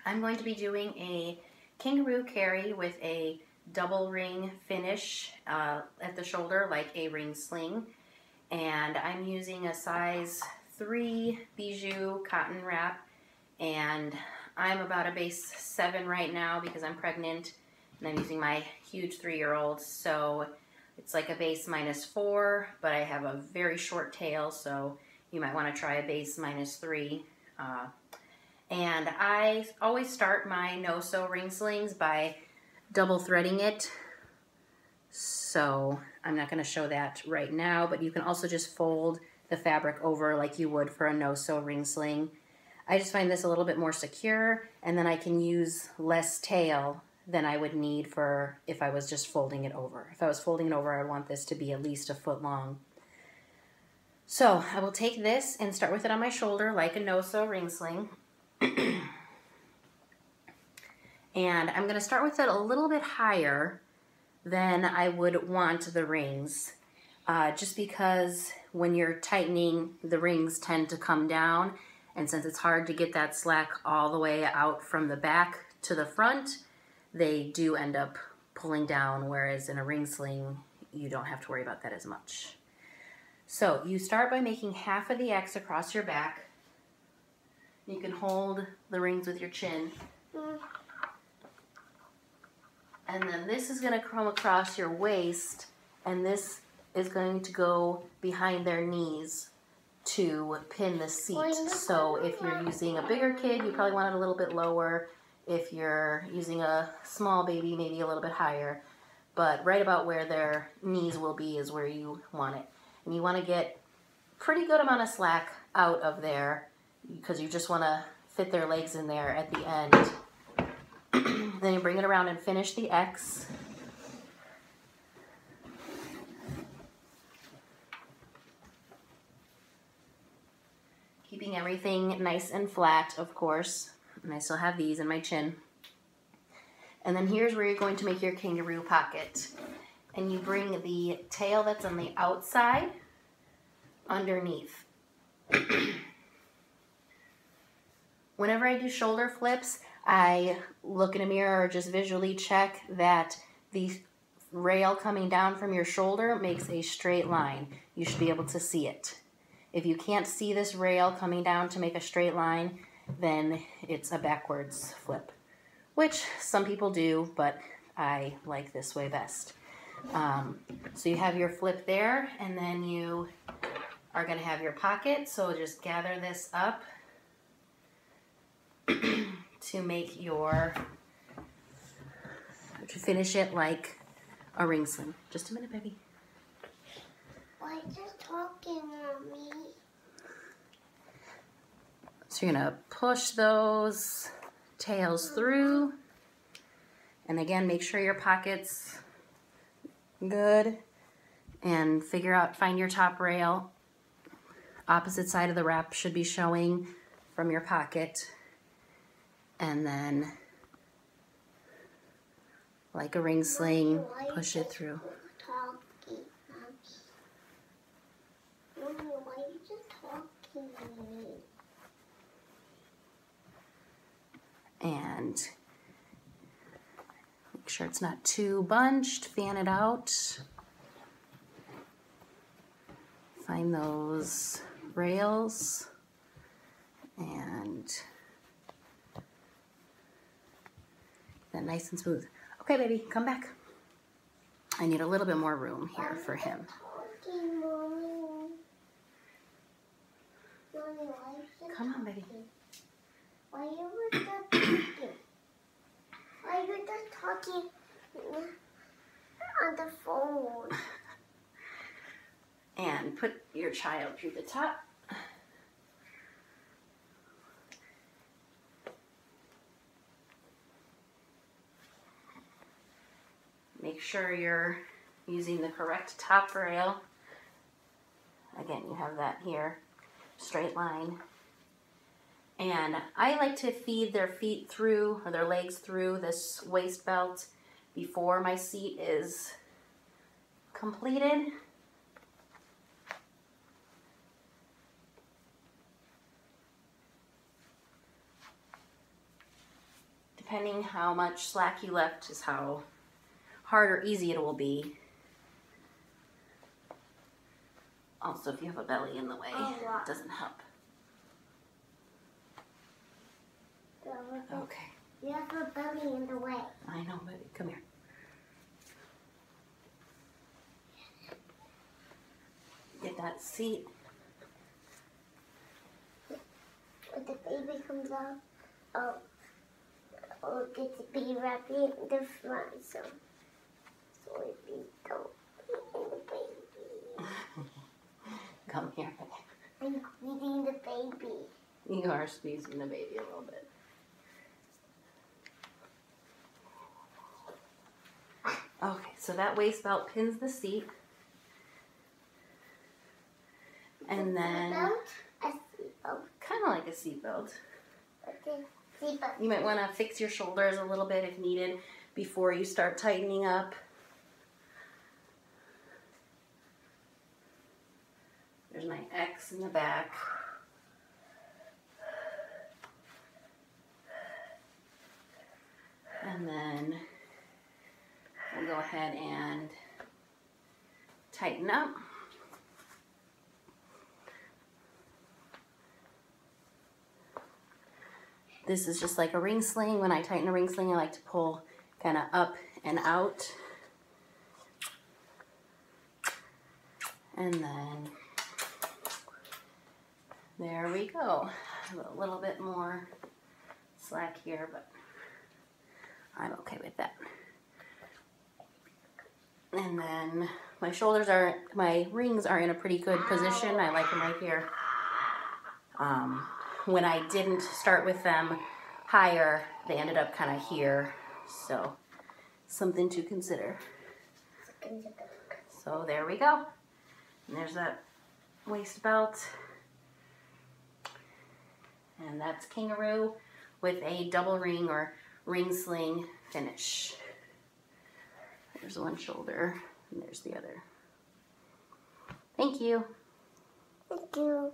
I'm going to be doing a kangaroo carry with a double ring finish at the shoulder, like a ring sling. And I'm using a size 3 Bijou cotton wrap, and I'm about a base 7 right now because I'm pregnant and I'm using my huge 3-year-old, so it's like a base -4, but I have a very short tail, so you might want to try a base -3. And I always start my no-sew ring slings by double threading it. So I'm not going to show that right now, but you can also just fold the fabric over like you would for a no-sew ring sling. I just find this a little bit more secure, and then I can use less tail than I would need for if I was just folding it over. If I was folding it over, I would want this to be at least a foot long. So I will take this and start with it on my shoulder like a no-sew ring sling. And I'm going to start with it a little bit higher than I would want the rings, just because when you're tightening, the rings tend to come down, and since it's hard to get that slack all the way out from the back to the front, they do end up pulling down, whereas in a ring sling, you don't have to worry about that as much. So you start by making half of the X across your back. You can hold the rings with your chin. And then this is going to come across your waist, and this is going to go behind their knees to pin the seat. So if you're using a bigger kid, you probably want it a little bit lower. If you're using a small baby, maybe a little bit higher. But right about where their knees will be is where you want it. And you want to get pretty good amount of slack out of there because you just want to fit their legs in there at the end. Then you bring it around and finish the X. Keeping everything nice and flat, of course. And I still have these in my chin. And then here's where you're going to make your kangaroo pocket. And you bring the tail that's on the outside underneath. Whenever I do shoulder flips, I look in a mirror or just visually check that the rail coming down from your shoulder makes a straight line. You should be able to see it. If you can't see this rail coming down to make a straight line, then it's a backwards flip, which some people do, but I like this way best. So you have your flip there, and then you are going to have your pocket, so just gather this up to make to finish it like a ring sling. Just a minute, baby. Why are you talking, Mommy? So you're going to push those tails through. And again, make sure your pocket's good. And find your top rail. Opposite side of the wrap should be showing from your pocket. And then, like a ring sling, push it through. Mommy, why are you just talking to me? And make sure it's not too bunched. Fan it out. Find those rails and then nice and smooth. Okay, baby, come back. I need a little bit more room here for him. Come on, baby. Why are you just talking? Why are you just talking on the phone? And put your child through the top. Make sure you're using the correct top rail. Again, you have that here, straight line. And I like to feed their feet through, or their legs through this waist belt before my seat is completed. depending how much slack you left is how hard or easy it will be. Also, if you have a belly in the way, it doesn't help. Okay. You have a belly in the way. I know, baby. Come here. Get that seat. When the baby comes out, I'll get to be wrapped in the front, so it don't be in the baby. Come here. I'm squeezing the baby. You are squeezing the baby a little bit. Okay, so that waist belt pins the seat. And then, A seatbelt. kind of like a seat belt. Okay, seatbelt. You might want to fix your shoulders a little bit if needed before you start tightening up. There's my X in the back. And then we'll go ahead and tighten up. This is just like a ring sling. When I tighten a ring sling, I like to pull kind of up and out. And then there we go. A little bit more slack here, but I'm okay with that. And then my rings are in a pretty good position. I like them right here. When I didn't start with them higher, they ended up kind of here. So something to consider. So there we go. And there's that waist belt. And that's Kangaroo with a double ring or ring sling finish. There's one shoulder and there's the other. Thank you. Thank you.